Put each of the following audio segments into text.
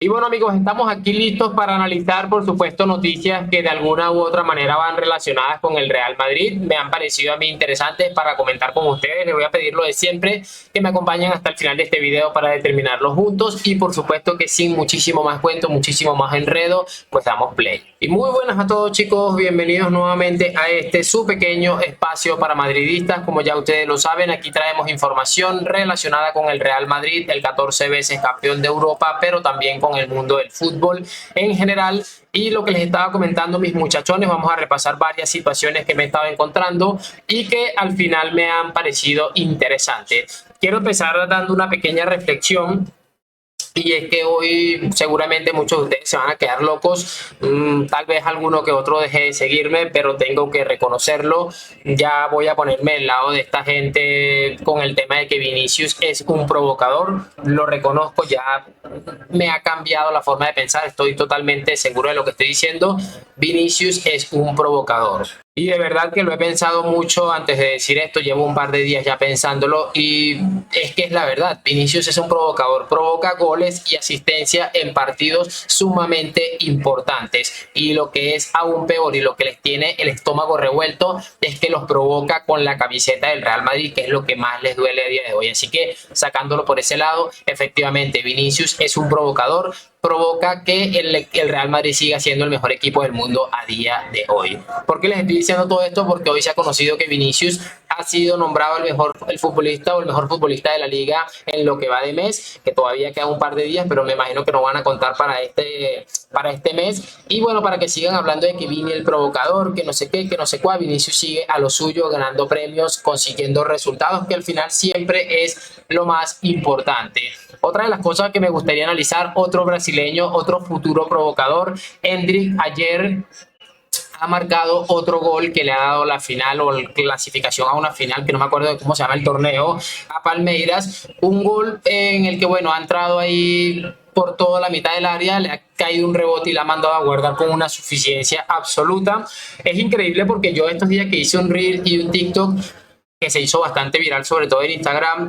Y bueno amigos, estamos aquí listos para analizar, por supuesto, noticias que de alguna u otra manera van relacionadas con el Real Madrid. Me han parecido a mí interesantes para comentar con ustedes. Les voy a pedir lo de siempre, que me acompañen hasta el final de este video para determinarlos juntos. Y por supuesto que sin muchísimo más cuento, muchísimo más enredo, pues damos play. Y muy buenas a todos chicos, bienvenidos nuevamente a este su pequeño espacio para madridistas. Como ya ustedes lo saben, aquí traemos información relacionada con el Real Madrid, el 14 veces campeón de Europa, pero también con el mundo del fútbol en general. Y lo que les estaba comentando mis muchachones, vamos a repasar varias situaciones que me he estado encontrando y que al final me han parecido interesantes. Quiero empezar dando una pequeña reflexión. Y es que hoy seguramente muchos de ustedes se van a quedar locos, tal vez alguno que otro deje de seguirme, pero tengo que reconocerlo. Ya voy a ponerme del lado de esta gente con el tema de que Vinicius es un provocador. Lo reconozco, ya me ha cambiado la forma de pensar, estoy totalmente seguro de lo que estoy diciendo. Vinicius es un provocador. Y de verdad que lo he pensado mucho antes de decir esto, llevo un par de días ya pensándolo y es que es la verdad, Vinicius es un provocador, provoca goles y asistencia en partidos sumamente importantes y lo que es aún peor y lo que les tiene el estómago revuelto es que los provoca con la camiseta del Real Madrid, que es lo que más les duele a día de hoy. Así que sacándolo por ese lado, efectivamente Vinicius es un provocador, provoca que el Real Madrid siga siendo el mejor equipo del mundo a día de hoy. ¿Por qué les estoy diciendo todo esto? Porque hoy se ha conocido que Vinicius ha sido nombrado el futbolista o el mejor futbolista de la liga en lo que va de mes, que todavía queda un par de días, pero me imagino que no van a contar para este mes. Y bueno, para que sigan hablando de que Vini el provocador, que no sé qué, que no sé cuál, Vinicius sigue a lo suyo, ganando premios, consiguiendo resultados, que al final siempre es lo más importante. Otra de las cosas que me gustaría analizar, otro brasileño, otro futuro provocador, Endrick ayer ha marcado otro gol que le ha dado la final o la clasificación a una final, que no me acuerdo de cómo se llama el torneo, a Palmeiras. Un gol en el que, bueno, ha entrado ahí por toda la mitad del área, le ha caído un rebote y la ha mandado a guardar con una suficiencia absoluta. Es increíble porque yo estos días que hice un reel y un TikTok que se hizo bastante viral, sobre todo en Instagram,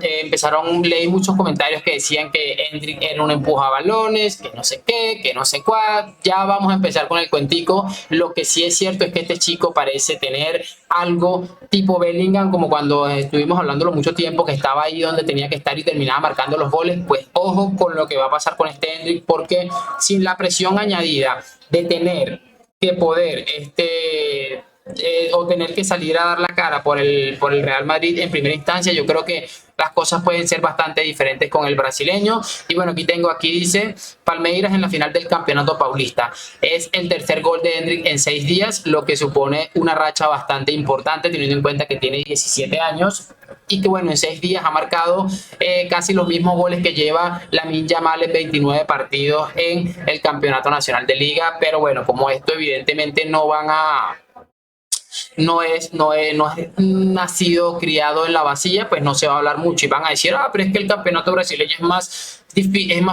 leí muchos comentarios que decían que Endrick era un empujabalones, que no sé qué, que no sé cuál. Ya vamos a empezar con el cuentico. Lo que sí es cierto es que este chico parece tener algo tipo Bellingham, como cuando estuvimos hablándolo mucho tiempo, que estaba ahí donde tenía que estar y terminaba marcando los goles. Pues ojo con lo que va a pasar con este Endrick, porque sin la presión añadida de tener que poder o tener que salir a dar la cara por el Real Madrid en primera instancia, yo creo que las cosas pueden ser bastante diferentes con el brasileño. Y bueno, aquí dice Palmeiras en la final del Campeonato Paulista. Es el tercer gol de Endrick en 6 días, lo que supone una racha bastante importante teniendo en cuenta que tiene 17 años y que bueno, en 6 días ha marcado casi los mismos goles que lleva Lamine Yamal en 29 partidos en el Campeonato Nacional de Liga. Pero bueno, como esto evidentemente no es nacido, criado en la vacilla, pues no se va a hablar mucho y van a decir, pero es que el campeonato brasileño es más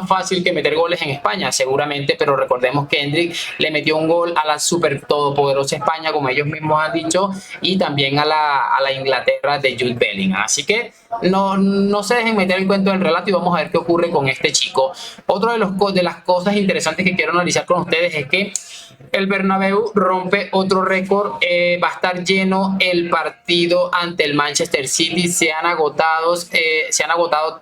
fácil que meter goles en España, seguramente, pero recordemos que Endrick le metió un gol a la super todopoderosa España, como ellos mismos han dicho, y también a la Inglaterra de Jude Bellingham. Así que no se dejen meter el cuento del relato y vamos a ver qué ocurre con este chico. Otro de las cosas interesantes que quiero analizar con ustedes es que el Bernabéu rompe otro récord, va a estar lleno el partido ante el Manchester City. Se han agotado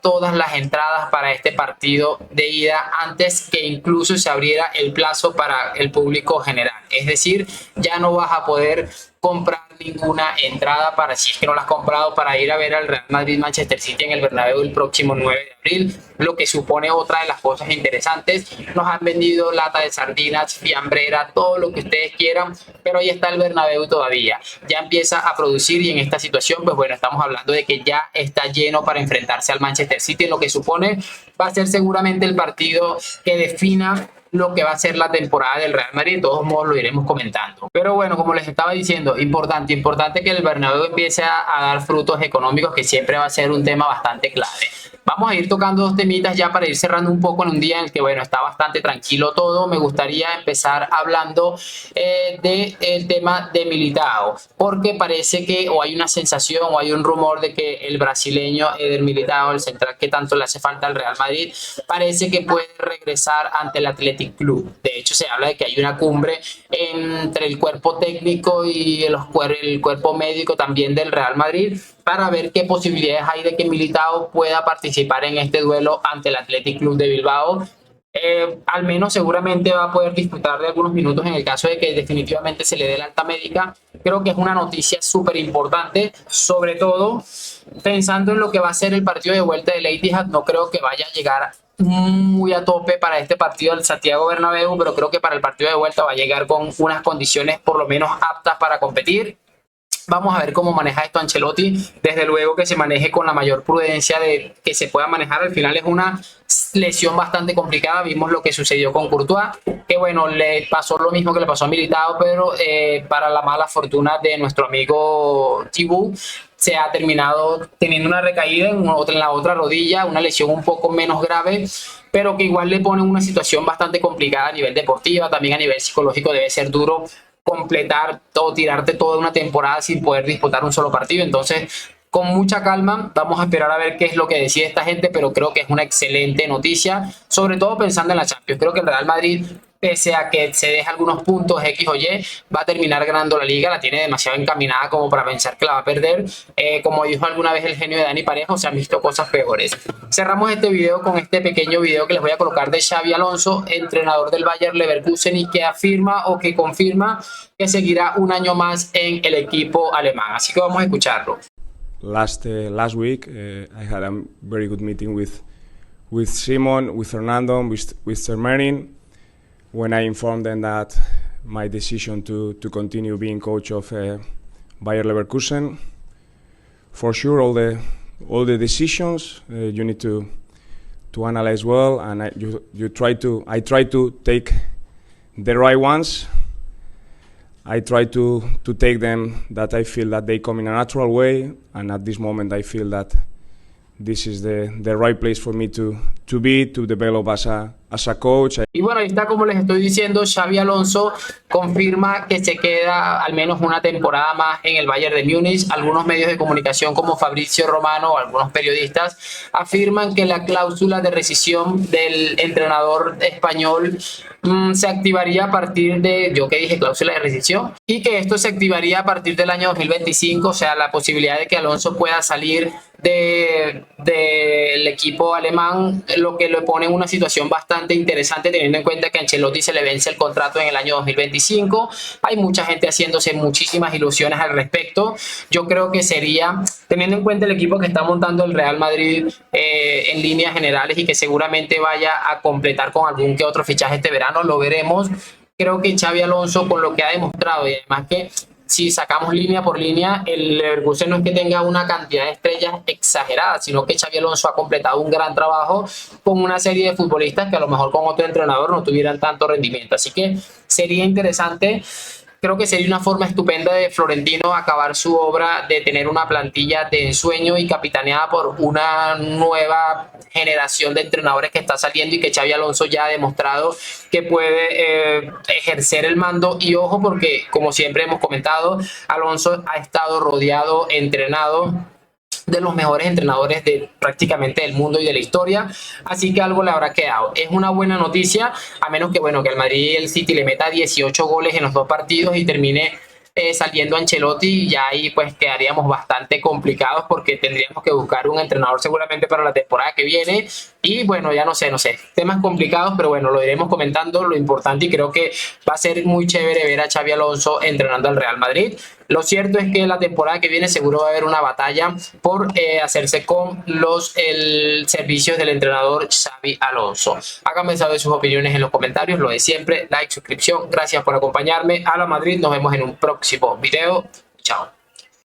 todas las entradas para este partido de ida antes que incluso se abriera el plazo para el público general. Es decir, ya no vas a poder comprar ninguna entrada para, si es que no la has comprado, para ir a ver al Real Madrid Manchester City en el Bernabéu el próximo 9 de abril, lo que supone otra de las cosas interesantes. Nos han vendido lata de sardinas, fiambrera, todo lo que ustedes quieran, pero ahí está el Bernabéu todavía. Ya empieza a producir y en esta situación, pues bueno, estamos hablando de que ya está lleno para enfrentarse al Manchester City, lo que supone va a ser seguramente el partido que defina lo que va a ser la temporada del Real Madrid. De todos modos lo iremos comentando, pero bueno, como les estaba diciendo, importante que el Bernabéu empiece a dar frutos económicos, que siempre va a ser un tema bastante clave. Vamos a ir tocando dos temitas ya para ir cerrando un poco en un día en el que, bueno, está bastante tranquilo todo. Me gustaría empezar hablando del tema de Militao, porque parece que o hay una sensación o hay un rumor de que el brasileño Eder Militao, el central que tanto le hace falta al Real Madrid, parece que puede regresar ante el Athletic Club. De hecho, se habla de que hay una cumbre entre el cuerpo técnico y el cuerpo médico también del Real Madrid para ver qué posibilidades hay de que Militao pueda participar en este duelo ante el Athletic Club de Bilbao. Al menos seguramente va a poder disfrutar de algunos minutos en el caso de que definitivamente se le dé la alta médica. Creo que es una noticia súper importante, sobre todo pensando en lo que va a ser el partido de vuelta del Etihad. No creo que vaya a llegar muy a tope para este partido del Santiago Bernabéu, pero creo que para el partido de vuelta va a llegar con unas condiciones por lo menos aptas para competir. Vamos a ver cómo maneja esto Ancelotti. Desde luego que se maneje con la mayor prudencia de que se pueda manejar. Al final es una lesión bastante complicada. Vimos lo que sucedió con Courtois, que bueno, le pasó lo mismo que le pasó a Militao, pero para la mala fortuna de nuestro amigo Thibaut, se ha terminado teniendo una recaída en la otra rodilla, una lesión un poco menos grave, pero que igual le pone en una situación bastante complicada a nivel deportiva, también a nivel psicológico debe ser duro completar todo, tirarte toda una temporada sin poder disputar un solo partido. Entonces, con mucha calma, vamos a esperar a ver qué es lo que decide esta gente, pero creo que es una excelente noticia, sobre todo pensando en la Champions. Creo que el Real Madrid, pese a que se deja algunos puntos X o Y, va a terminar ganando la liga, la tiene demasiado encaminada como para pensar que la va a perder. Como dijo alguna vez el genio de Dani Parejo, se han visto cosas peores. Cerramos este video con este pequeño video que les voy a colocar de Xabi Alonso, entrenador del Bayer Leverkusen, y que afirma o que confirma que seguirá un año más en el equipo alemán. Así que vamos a escucharlo. Last week, I had a very good meeting with Simon, with Fernando, with Sermerin, when I informed them that my decision to continue being coach of Bayer Leverkusen. For sure, all the decisions you need to analyze well, and I try to take the right ones. I try to take them that I feel that they come in a natural way, and at this moment I feel that this is the right place for me to develop as a coach. Y bueno, ahí está, como les estoy diciendo, Xabi Alonso confirma que se queda al menos una temporada más en el Bayern de Múnich. Algunos medios de comunicación como Fabrizio Romano o algunos periodistas afirman que la cláusula de rescisión del entrenador español se activaría a partir de, yo que dije cláusula de rescisión, y que esto se activaría a partir del año 2025, o sea, la posibilidad de que Alonso pueda salir del equipo alemán, lo que le pone en una situación bastante interesante teniendo en cuenta que a Ancelotti se le vence el contrato en el año 2025. Hay mucha gente haciéndose muchísimas ilusiones al respecto. Yo creo que sería, teniendo en cuenta el equipo que está montando el Real Madrid en líneas generales y que seguramente vaya a completar con algún que otro fichaje este verano, lo veremos. Creo que Xabi Alonso, con lo que ha demostrado, y además que si sacamos línea por línea, el Leverkusen no es que tenga una cantidad de estrellas exagerada, sino que Xabi Alonso ha completado un gran trabajo con una serie de futbolistas que a lo mejor con otro entrenador no tuvieran tanto rendimiento. Así que sería interesante. Creo que sería una forma estupenda de Florentino acabar su obra de tener una plantilla de ensueño y capitaneada por una nueva generación de entrenadores que está saliendo y que Xabi Alonso ya ha demostrado que puede ejercer el mando. Y ojo, porque como siempre hemos comentado, Alonso ha estado rodeado, entrenado de los mejores entrenadores de prácticamente del mundo y de la historia, así que algo le habrá quedado. Es una buena noticia, a menos que bueno, que el Madrid y el City le meta 18 goles en los dos partidos y termine saliendo Ancelotti, y ya ahí pues quedaríamos bastante complicados porque tendríamos que buscar un entrenador seguramente para la temporada que viene. Y bueno, ya no sé, temas complicados, pero bueno, lo iremos comentando. Lo importante, y creo que va a ser muy chévere ver a Xabi Alonso entrenando al Real Madrid. Lo cierto es que la temporada que viene seguro va a haber una batalla por hacerse con los servicios del entrenador Xabi Alonso. Háganme saber sus opiniones en los comentarios, lo de siempre, like, suscripción. Gracias por acompañarme. A la Madrid, nos vemos en un próximo video. Chao.